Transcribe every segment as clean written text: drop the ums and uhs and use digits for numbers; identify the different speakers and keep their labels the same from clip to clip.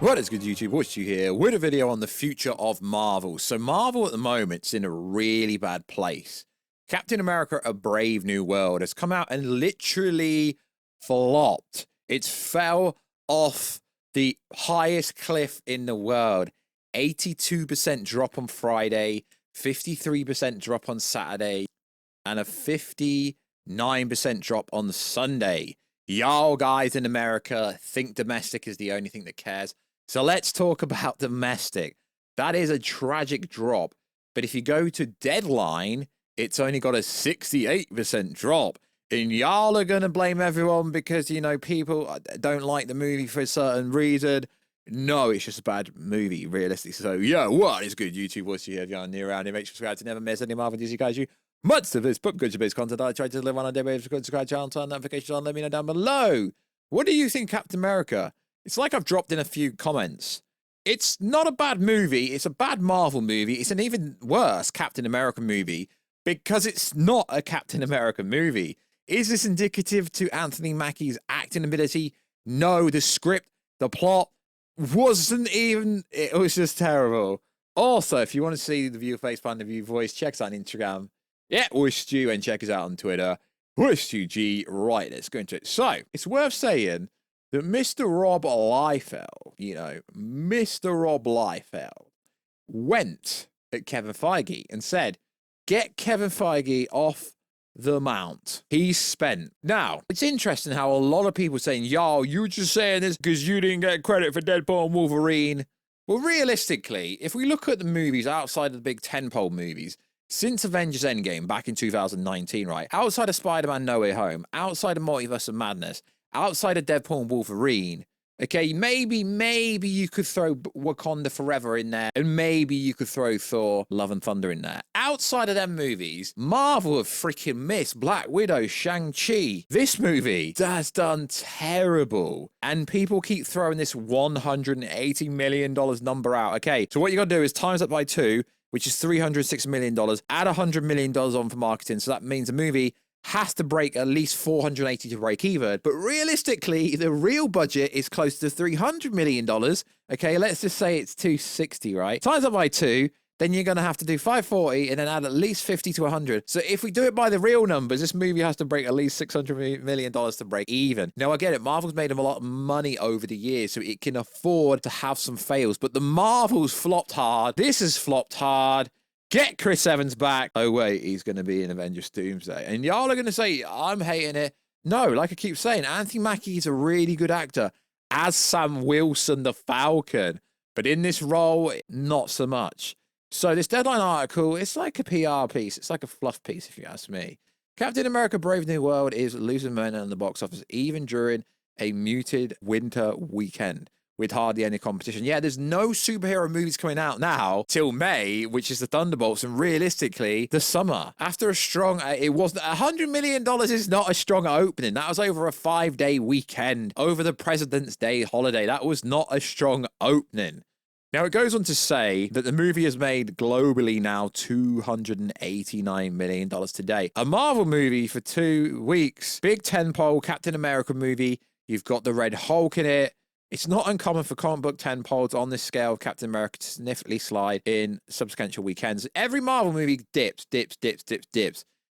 Speaker 1: What is good, YouTube? Warstu here with a video on the future of Marvel. So Marvel at the moment is in a really bad place. Captain America: A Brave New World has come out and literally flopped. It's fell off the highest cliff in the world. 82% drop on Friday, 53% drop on Saturday, and a 59% drop on Sunday. Y'all guys in America think domestic is the only thing that cares. So let's talk about domestic. That is a tragic drop. But if you go to Deadline, it's only got a 68% drop. And y'all are going to blame everyone because, you know, people don't like the movie for a certain reason. No, it's just a bad movie, realistically. So, yeah, what is good, YouTube? What's you have on near around here? Make sure to subscribe to never miss any Marvel Disney guys. You much of this pop culture based content I try to deliver on a daily basis. Subscribe channel, turn notifications on, let me know down below. What do you think, Captain America? It's like I've dropped in a few comments. It's not a bad movie. It's a bad Marvel movie. It's an even worse Captain America movie because it's not a Captain America movie. Is this indicative to Anthony Mackie's acting ability? No, the script, the plot wasn't even, it was just terrible. Also, if you want to see the view face behind the view voice, check us out on Instagram. Yeah, Warstu, and check us out on Twitter. WarstuG. Right, let's go into it. So, it's worth saying that Mr. Rob Liefeld, Mr. Rob Liefeld went at Kevin Feige and said, get Kevin Feige off the mount. He's spent. Now, it's interesting how a lot of people are saying, yo, you're just saying this because you didn't get credit for Deadpool and Wolverine. Well, realistically, if we look at the movies outside of the big tentpole movies, since Avengers Endgame back in 2019, right, outside of Spider-Man No Way Home, outside of Multiverse of Madness, outside of Deadpool and Wolverine, okay, maybe you could throw Wakanda Forever in there, and maybe you could throw Thor Love and Thunder in there. Outside of them movies, Marvel have freaking missed Black Widow, Shang-Chi. This movie has done terrible, and people keep throwing this $180 million number out. Okay, so what you got to do is times that by 2, which is $306 million, add $100 million on for marketing, so that means the movie has to break at least 480 to break even. But realistically, the real budget is close to $300 million. Okay, let's just say it's 260, right? Times that by 2, then you're going to have to do 540 and then add at least 50 to 100. So if we do it by the real numbers, this movie has to break at least $600 million to break even. Now, I get it. Marvel's made them a lot of money over the years, so it can afford to have some fails. But the Marvel's flopped hard. This has flopped hard. Get Chris Evans back. Oh, wait, he's going to be in Avengers Doomsday. And y'all are going to say, I'm hating it. No, like I keep saying, Anthony Mackie is a really good actor as Sam Wilson the Falcon. But in this role, not so much. So this Deadline article, it's like a PR piece. It's like a fluff piece, if you ask me. Captain America: Brave New World is losing momentum in the box office, even during a muted winter weekend with hardly any competition. Yeah, there's no superhero movies coming out now till May, which is the Thunderbolts, and realistically, the summer. After a strong, it wasn't, $100 million is not a strong opening. That was over a 5-day weekend, over the President's Day holiday. That was not a strong opening. Now, it goes on to say that the movie has made globally now $289 million today. A Marvel movie for 2 weeks. Big tentpole Captain America movie. You've got the Red Hulk in it. It's not uncommon for comic book tentpoles on this scale of Captain America to significantly slide in subsequent weekends. Every Marvel movie dips. Then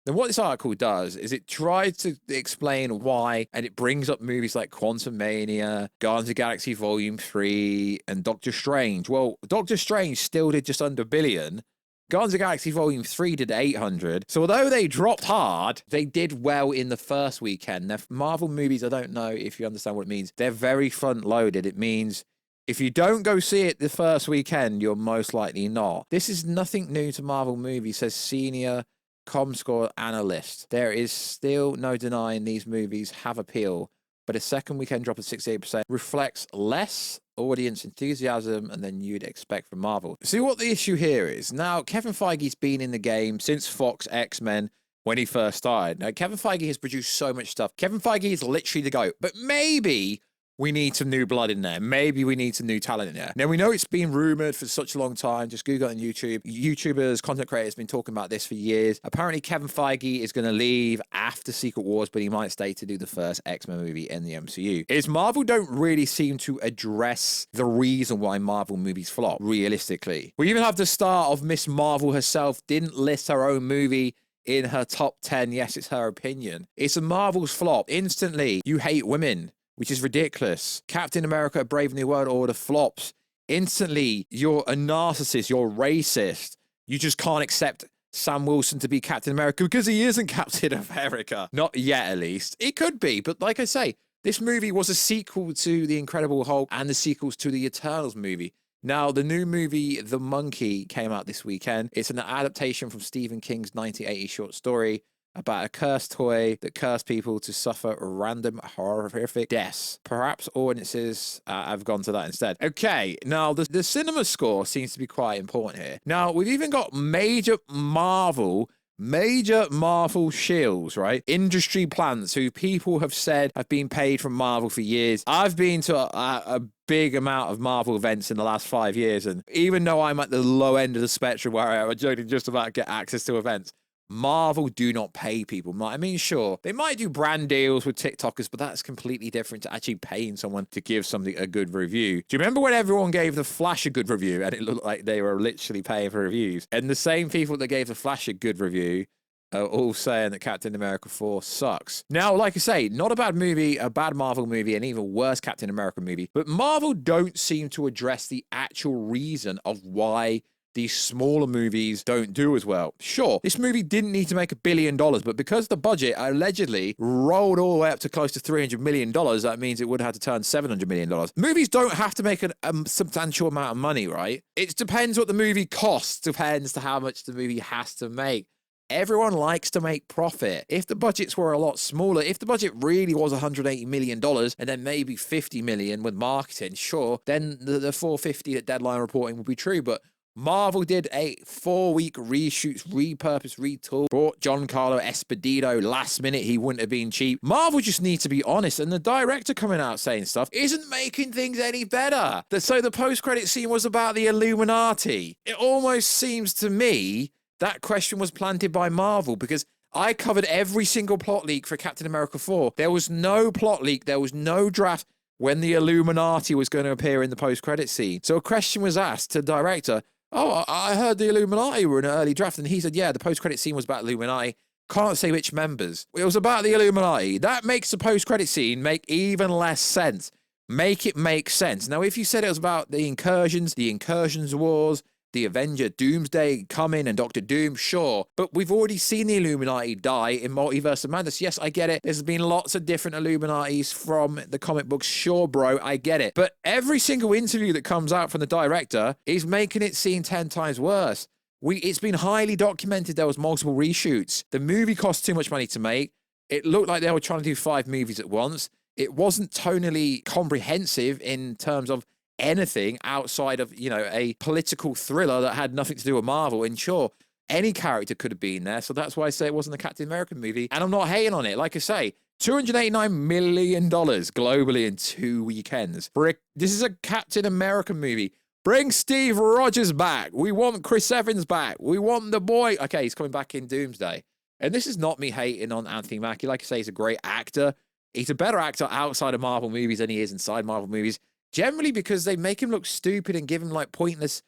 Speaker 1: what this article does is it tries to explain why, and it brings up movies like Quantumania, Guardians of the Galaxy Volume 3, and Doctor Strange. Well, Doctor Strange still did just under $1 billion. Guardians of the Galaxy Volume 3 did 800. So although they dropped hard, they did well in the first weekend. Now, Marvel movies, I don't know if you understand what it means. They're very front-loaded. It means if you don't go see it the first weekend, you're most likely not. This is nothing new to Marvel movies, says senior ComScore analyst. There is still no denying these movies have appeal, but a second weekend drop of 68% reflects less audience enthusiasm than you'd expect from Marvel. See what the issue here is. Now, Kevin Feige's been in the game since Fox X-Men when he first started. Now, Kevin Feige has produced so much stuff. Kevin Feige is literally the GOAT, but maybe we need some new blood in there. Maybe we need some new talent in there. Now, we know it's been rumored for such a long time. Just Google it on YouTube. YouTubers, content creators have been talking about this for years. Apparently, Kevin Feige is going to leave after Secret Wars, but he might stay to do the first X-Men movie in the MCU. Is Marvel don't really seem to address the reason why Marvel movies flop, realistically. We even have the star of Miss Marvel herself didn't list her own movie in her top 10. Yes, it's her opinion. It's a Marvel's flop. Instantly, you hate women, which is ridiculous. Captain America, Brave New World Order flops. Instantly, you're a narcissist, you're racist. You just can't accept Sam Wilson to be Captain America because he isn't Captain America. Not yet, at least. It could be, but like I say, this movie was a sequel to The Incredible Hulk and the sequels to the Eternals movie. Now, the new movie, The Monkey, came out this weekend. It's an adaptation from Stephen King's 1980 short story about a cursed toy that cursed people to suffer random horrific deaths. Perhaps audiences have gone to that instead. Okay, now the cinema score seems to be quite important here. Now, we've even got major Marvel shills, right? Industry plants who people have said have been paid from Marvel for years. I've been to a big amount of Marvel events in the last 5 years, and even though I'm at the low end of the spectrum where I only just about get access to events, Marvel do not pay people. I mean, sure, they might do brand deals with TikTokers, but that's completely different to actually paying someone to give something a good review. Do you remember when everyone gave The Flash a good review and it looked like they were literally paying for reviews? And the same people that gave The Flash a good review are all saying that Captain America 4 sucks. Now, like I say, not a bad movie, a bad Marvel movie, and even worse Captain America movie, but Marvel don't seem to address the actual reason of why these smaller movies don't do as well. Sure, this movie didn't need to make $1 billion, but because the budget allegedly rolled all the way up to close to $300 million, that means it would have to turn $700 million. Movies don't have to make a substantial amount of money, right? It depends what the movie costs, depends to how much the movie has to make. Everyone likes to make profit. If the budgets were a lot smaller, if the budget really was $180 million and then maybe $50 million with marketing, sure, then the 450 that Deadline reporting would be true, but Marvel did a 4-week reshoots, repurpose, retool, brought Giancarlo Esposito last minute. He wouldn't have been cheap. Marvel just needs to be honest, and the director coming out saying stuff isn't making things any better. So the post-credit scene was about the Illuminati. It almost seems to me that question was planted by Marvel because I covered every single plot leak for Captain America 4. There was no plot leak. There was no draft when the Illuminati was going to appear in the post-credit scene. So a question was asked to the director, oh, I heard the Illuminati were in an early draft. And he said, yeah, the post-credit scene was about Illuminati. Can't say which members. It was about the Illuminati. That makes the post-credit scene make even less sense. Make it make sense. Now, if you said it was about the incursions wars, the Avengers Doomsday coming and Doctor Doom, sure. But we've already seen the Illuminati die in Multiverse of Madness. Yes, I get it. There's been lots of different Illuminatis from the comic books. Sure, bro, I get it. But every single interview that comes out from the director is making it seem 10 times worse. It's been highly documented there was multiple reshoots. The movie cost too much money to make. It looked like they were trying to do 5 movies at once. It wasn't tonally comprehensive in terms of anything outside of, a political thriller that had nothing to do with Marvel. And sure, any character could have been there. So that's why I say it wasn't a Captain America movie. And I'm not hating on it. Like I say, $289 million globally in 2 weekends. This is a Captain America movie. Bring Steve Rogers back. We want Chris Evans back. We want the boy. Okay, he's coming back in Doomsday. And this is not me hating on Anthony Mackie. Like I say, he's a great actor. He's a better actor outside of Marvel movies than he is inside Marvel movies. Generally because they make him look stupid and give him pointless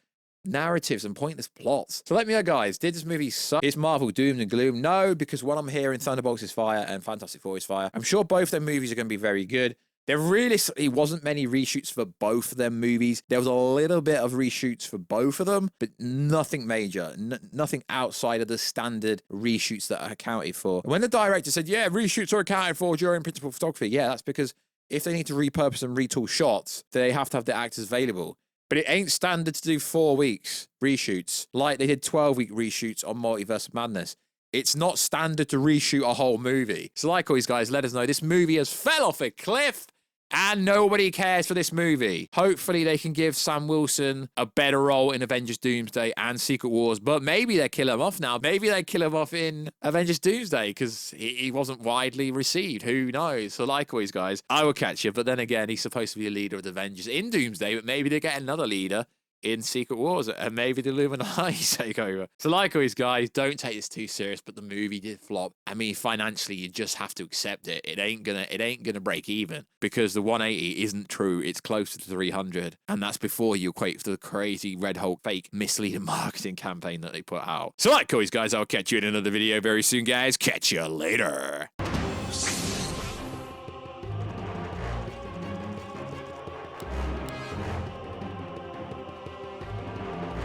Speaker 1: narratives and pointless plots. So let me know, guys, did this movie suck? Is Marvel doomed and gloom? No, because what I'm hearing, Thunderbolts is fire and Fantastic Four is fire. I'm sure both their movies are going to be very good. There realistically wasn't many reshoots for both of them movies. There was a little bit of reshoots for both of them, but nothing major, nothing outside of the standard reshoots that are accounted for. When the director said, yeah, reshoots are accounted for during principal photography, yeah, that's because if they need to repurpose and retool shots, they have to have the actors available. But it ain't standard to do 4 weeks reshoots like they did 12-week reshoots on Multiverse of Madness. It's not standard to reshoot a whole movie. So like always, guys, let us know. This movie has fell off a cliff. And nobody cares for this movie. Hopefully they can give Sam Wilson a better role in Avengers Doomsday and Secret Wars, but maybe they kill him off now. Maybe they kill him off in Avengers Doomsday because he wasn't widely received. Who knows? So like always, guys, I will catch you. But then again, he's supposed to be a leader of the Avengers in Doomsday, but maybe they get another leader in Secret Wars, and maybe the Illuminati take over. So like always, guys, don't take this too serious, but the movie did flop. I mean, financially, you just have to accept it. It ain't gonna break even because the 180 isn't true. It's closer to 300, and that's before you equate to the crazy Red Hulk fake misleading marketing campaign that they put out. So like always, guys, I'll catch you in another video very soon, guys. Catch you later.